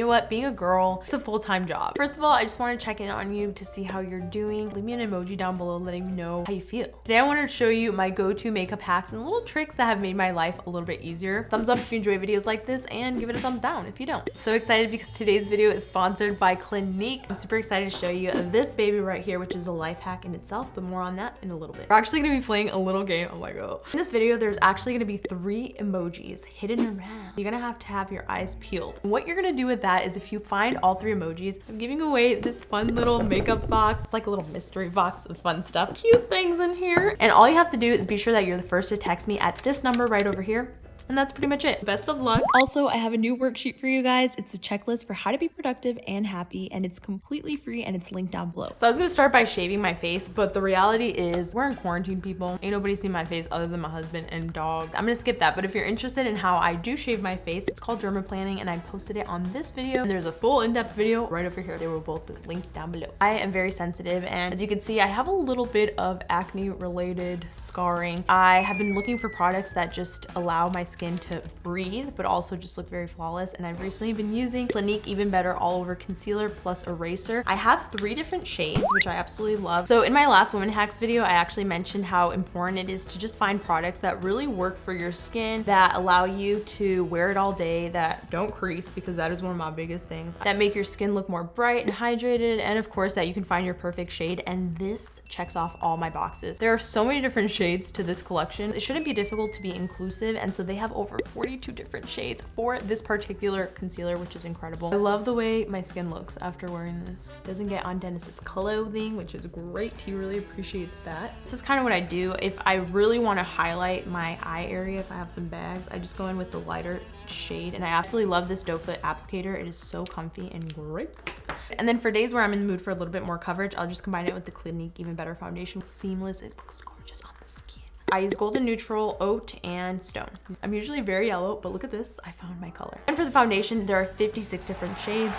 You know what? Being a girl, it's a full-time job. First of all, I just want to check in on you to see how you're doing. Leave me an emoji down below letting me know how you feel. Today, I wanted to show you my go-to makeup hacks and little tricks that have made my life a little bit easier. Thumbs up if you enjoy videos like this and give it a thumbs down if you don't. So excited because today's video is sponsored by Clinique. I'm super excited to show you this baby right here, which is a life hack in itself, but more on that in a little bit. We're actually gonna be playing a little game. I'm like, oh. In this video, there's actually gonna be 3 emojis hidden around. You're gonna have your eyes peeled. And what you're gonna do with that is if you find all 3 emojis, I'm giving away this fun little makeup box. It's like a little mystery box of fun stuff. Cute things in here. And all you have to do is be sure that you're the first to text me at this number right over here. And that's pretty much it. Best of luck. Also, I have a new worksheet for you guys. It's a checklist for how to be productive and happy, and it's completely free and it's linked down below. So I was gonna start by shaving my face, but the reality is we're in quarantine, people. Ain't nobody seen my face other than my husband and dog. I'm gonna skip that, but if you're interested in how I do shave my face, it's called Dermaplaning, and I posted it on this video. And there's a full in-depth video right over here. They will both be linked down below. I am very sensitive, and as you can see, I have a little bit of acne-related scarring. I have been looking for products that just allow my skin to breathe, but also just look very flawless. And I've recently been using Clinique Even Better All Over Concealer plus Eraser. I have 3 different shades, which I absolutely love. So in my last Women Hacks video, I actually mentioned how important it is to just find products that really work for your skin, that allow you to wear it all day, that don't crease, because that is one of my biggest things, that make your skin look more bright and hydrated, and of course that you can find your perfect shade. And this checks off all my boxes. There are so many different shades to this collection. It shouldn't be difficult to be inclusive, and so they have over 42 different shades for this particular concealer, which is incredible. I love the way my skin looks after wearing this. It doesn't get on Dennis's clothing, which is great. He really appreciates that. This is kind of what I do. If I really want to highlight my eye area, if I have some bags, I just go in with the lighter shade. And I absolutely love this doe foot applicator. It is so comfy and great. And then for days where I'm in the mood for a little bit more coverage, I'll just combine it with the Clinique Even Better foundation. It's seamless. It looks gorgeous on the skin. I use Golden Neutral, Oat, and Stone. I'm usually very yellow, but look at this, I found my color. And for the foundation, there are 56 different shades.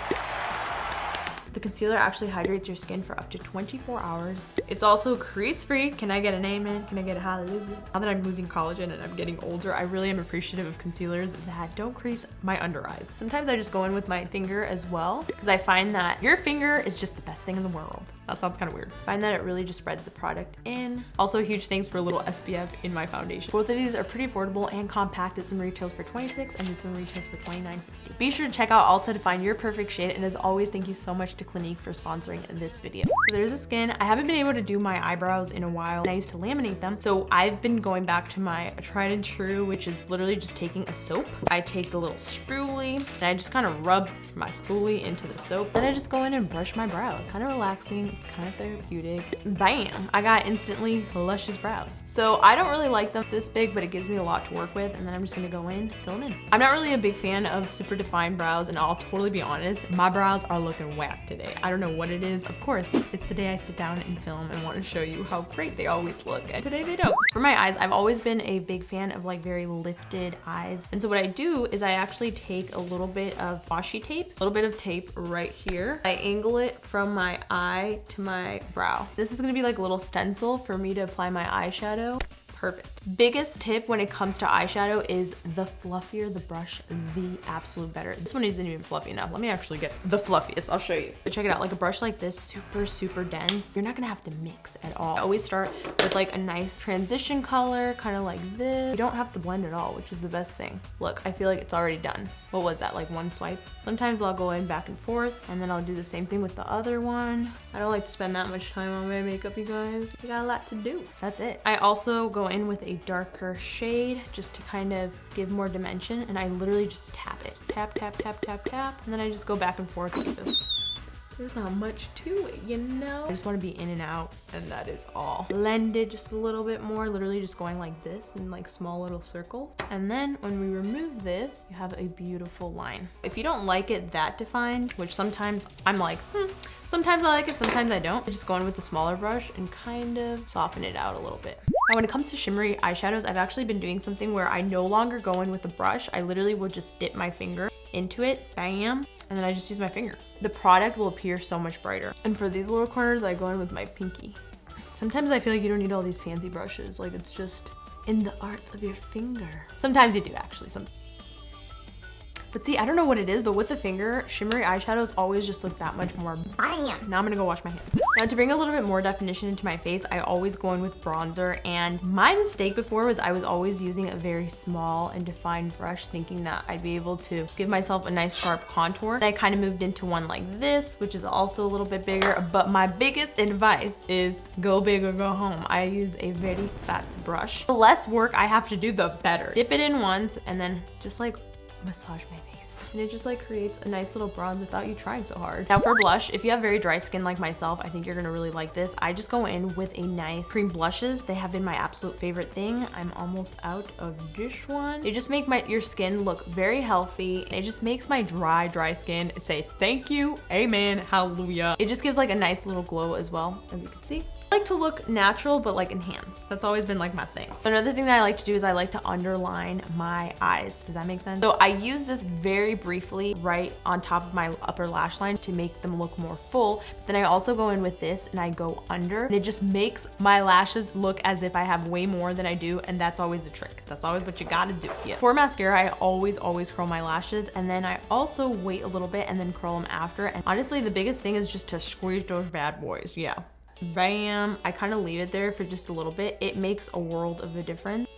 The concealer actually hydrates your skin for up to 24 hours. It's also crease-free. Can I get an amen? Can I get a hallelujah? Now that I'm losing collagen and I'm getting older, I really am appreciative of concealers that don't crease my under eyes. Sometimes I just go in with my finger as well, because I find that your finger is just the best thing in the world. That sounds kind of weird. I find that it really just spreads the product in. Also, huge thanks for a little SPF in my foundation. Both of these are pretty affordable and compact. This one retails for $26 and this one retails for $29.50. Be sure to check out Ulta to find your perfect shade. And as always, thank you so much to Clinique for sponsoring this video. So there's the skin. I haven't been able to do my eyebrows in a while, and I used to laminate them. So I've been going back to my tried and true, which is literally just taking a soap. I take the little spoolie and I just kind of rub my spoolie into the soap. Then I just go in and brush my brows. Kind of relaxing. It's kind of therapeutic. Bam! I got instantly luscious brows. So I don't really like them this big, but it gives me a lot to work with. And then I'm just gonna go in, fill them in. I'm not really a big fan of super defined brows, and I'll totally be honest, my brows are looking whack today. I don't know what it is. Of course, it's the day I sit down and film and want to show you how great they always look. And today they don't. For my eyes, I've always been a big fan of like very lifted eyes. And so what I do is I actually take a little bit of washi tape, a little bit of tape right here. I angle it from my eye to my brow. This is gonna be like a little stencil for me to apply my eyeshadow. Perfect. Biggest tip when it comes to eyeshadow is the fluffier the brush, the absolute better. This one isn't even fluffy enough. Let me actually get the fluffiest. I'll show you. But check it out. Like a brush like this, super dense. You're not gonna have to mix at all. I always start with like a nice transition color, kind of like this. You don't have to blend at all, which is the best thing. Look, I feel like it's already done. What was that, like 1 swipe? Sometimes I'll go in back and forth, and then I'll do the same thing with the other one. I don't like to spend that much time on my makeup, you guys. I got a lot to do. That's it. I also go in with a darker shade just to kind of give more dimension, and I literally just tap it. Tap, tap, tap, tap, tap, and then I just go back and forth like this. There's not much to it, you know? I just want to be in and out, and that is all. Blend it just a little bit more, literally just going like this in like small little circles. And then when we remove this, you have a beautiful line. If you don't like it that defined, which sometimes I'm like, sometimes I like it, sometimes I don't. I just go in with the smaller brush and kind of soften it out a little bit. Now, when it comes to shimmery eyeshadows, I've actually been doing something where I no longer go in with a brush. I literally will just dip my finger into it, bam, and then I just use my finger. The product will appear so much brighter. And for these little corners, I go in with my pinky. Sometimes I feel like you don't need all these fancy brushes. Like, it's just in the art of your finger. Sometimes you do, actually. But see, I don't know what it is, but with the finger, shimmery eyeshadows always just look that much more bam. Now I'm gonna go wash my hands. Now to bring a little bit more definition into my face, I always go in with bronzer, and my mistake before was I was always using a very small and defined brush thinking that I'd be able to give myself a nice sharp contour. Then I kind of moved into one like this, which is also a little bit bigger, but my biggest advice is go big or go home. I use a very fat brush. The less work I have to do, the better. Dip it in once and then just like massage my face. And it just like creates a nice little bronze without you trying so hard. Now for blush, if you have very dry skin like myself, I think you're gonna really like this. I just go in with a nice cream blushes. They have been my absolute favorite thing. I'm almost out of this one. They just make your skin look very healthy. It just makes my dry skin say thank you, amen, hallelujah. It just gives like a nice little glow as well, as you can see. I like to look natural, but like enhanced. That's always been like my thing. Another thing that I like to do is I like to underline my eyes. Does that make sense? So I use this very briefly right on top of my upper lash lines to make them look more full. But then I also go in with this and I go under, and it just makes my lashes look as if I have way more than I do. And that's always the trick. That's always what you gotta do. Yeah. For mascara, I always curl my lashes, and then I also wait a little bit and then curl them after. And honestly, the biggest thing is just to squeeze those bad boys. Yeah. Bam. I kind of leave it there for just a little bit. It makes a world of a difference.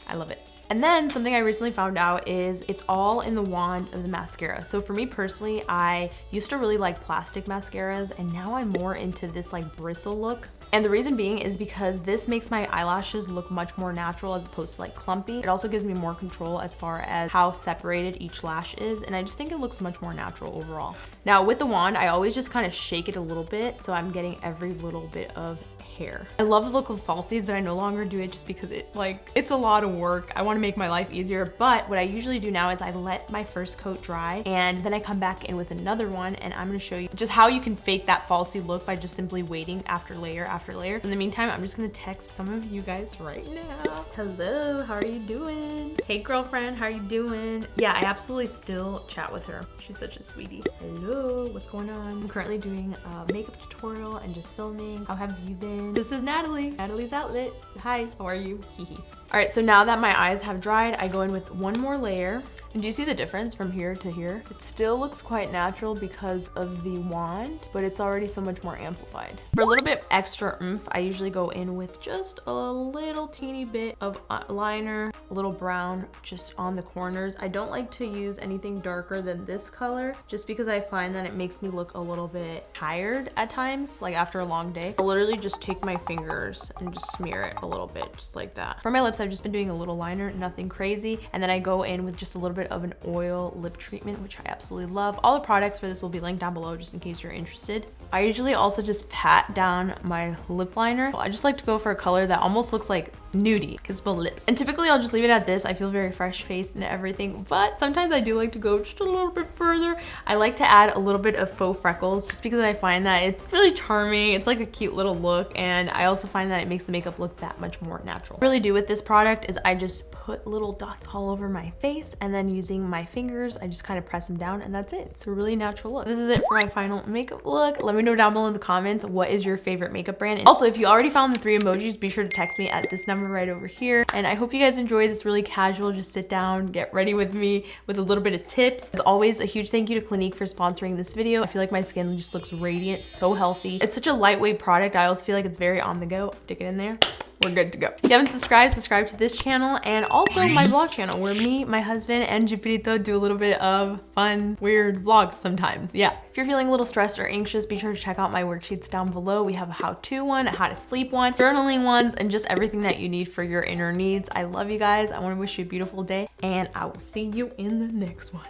I love it. And then something I recently found out is it's all in the wand of the mascara. So for me personally, I used to really like plastic mascaras, and now I'm more into this like bristle look. And the reason being is because this makes my eyelashes look much more natural as opposed to like clumpy. It also gives me more control as far as how separated each lash is, and I just think it looks much more natural overall. Now with the wand, I always just kind of shake it a little bit so I'm getting every little bit of hair. I love the look of falsies, but I no longer do it just because it's a lot of work. I want to make my life easier, but what I usually do now is I let my first coat dry and then I come back in with another one, and I'm going to show you just how you can fake that falsie look by just simply waiting after layer after layer. In the meantime, I'm just going to text some of you guys right now. Hello, how are you doing? Hey girlfriend, how are you doing? Yeah, I absolutely still chat with her. She's such a sweetie. Hello, what's going on? I'm currently doing a makeup tutorial and just filming. How have you been? This is Natalie, Nataliesoutlet. Hi, how are you? Hee hee. All right, so now that my eyes have dried, I go in with one more layer. And do you see the difference from here to here? It still looks quite natural because of the wand, but it's already so much more amplified. For a little bit extra oomph, I usually go in with just a little teeny bit of liner, a little brown just on the corners. I don't like to use anything darker than this color just because I find that it makes me look a little bit tired at times, like after a long day. I'll literally just take my fingers and just smear it a little bit, just like that. For my lips, I've just been doing a little liner, nothing crazy. And then I go in with just a little bit of an oil lip treatment, which I absolutely love. All the products for this will be linked down below just in case you're interested. I usually also just pat down my lip liner. I just like to go for a color that almost looks like nudie because it's my lips. And typically I'll just leave it at this. I feel very fresh faced and everything, but sometimes I do like to go just a little bit further. I like to add a little bit of faux freckles just because I find that it's really charming. It's like a cute little look, and I also find that it makes the makeup look that much more natural. What I really do with this product is I just put little dots all over my face, and then using my fingers, I just kind of press them down, and that's it. It's a really natural look. This is it for my final makeup look. Let me know down below in the comments what is your favorite makeup brand. And also, if you already found the 3 emojis, be sure to text me at this number right over here. And I hope you guys enjoy this really casual, just sit down, get ready with me with a little bit of tips. As always, a huge thank you to Clinique for sponsoring this video. I feel like my skin just looks radiant, so healthy. It's such a lightweight product. I also feel like it's very on the go. Stick it in there. We're good to go. If you haven't subscribed, subscribe to this channel and also my vlog channel where me, my husband, and Jupiterito do a little bit of fun, weird vlogs sometimes. Yeah. If you're feeling a little stressed or anxious, be sure to check out my worksheets down below. We have a how-to one, a how to sleep one, journaling ones, and just everything that you need for your inner needs. I love you guys. I want to wish you a beautiful day, and I will see you in the next one.